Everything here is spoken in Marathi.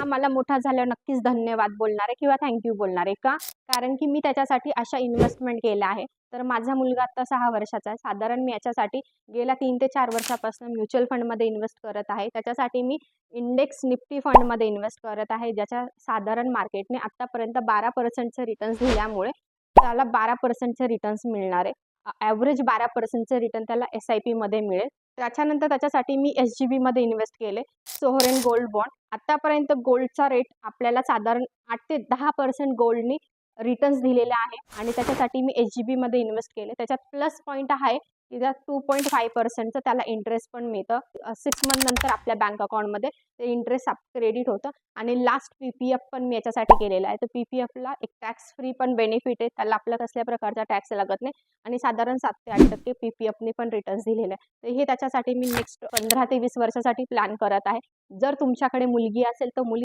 मला मोठा झाल्यावर नक्कीच धन्यवाद बोलणार आहे किंवा थँक यू बोलणार आहे. का? कारण की मी त्याच्यासाठी अशा इन्व्हेस्टमेंट केल्या आहे. तर माझा मुलगा आता 6 वर्षाचा आहे. साधारण मी याच्यासाठी गेल्या 3 ते 4 वर्षापासून म्युच्युअल फंडमध्ये इन्व्हेस्ट करत आहे. त्याच्यासाठी मी इंडेक्स निफ्टी फंडमध्ये इन्व्हेस्ट करत आहे, ज्याच्या साधारण मार्केटने आत्तापर्यंत 12% रिटर्न्स दिल्यामुळे त्याला 12% रिटर्न्स मिळणार आहे. ॲव्हरेज 12% रिटर्न त्याला SIPमध्ये मिळेल. त्याच्यानंतर त्याच्यासाठी मी SGBमध्ये इन्व्हेस्ट केले, सोव्हरेन गोल्ड बॉन्ड. आतापर्यंत गोल्डचा रेट आपल्याला साधारण 8 ते 10% गोल्डनी रिटर्न्स दिलेले आहे आणि त्याच्यासाठी मी SGBमध्ये इन्व्हेस्ट केले. त्याच्यात प्लस पॉईंट आहे की त्यात 2.5%चं त्याला इंटरेस्ट पण मिळतं. 6 मंथ नंतर आपल्या बँक अकाउंटमध्ये ते इंटरेस्ट क्रेडिट होतं आणि लास्ट PPF पण मी याच्यासाठी केलेला आहे. तर PPFला एक टॅक्स फ्री पण बेनिफिट आहे. त्याला आपल्या कसल्या प्रकारचा टॅक्स लागत नाही आणि साधारण 7 ते 8% PPFने पण रिटर्न्स दिलेले आहे. तर हे त्याच्यासाठी मी नेक्स्ट 15 ते 20 वर्षासाठी प्लॅन करत आहे. जर तुमच्याकडे मुलगी असेल तर मुली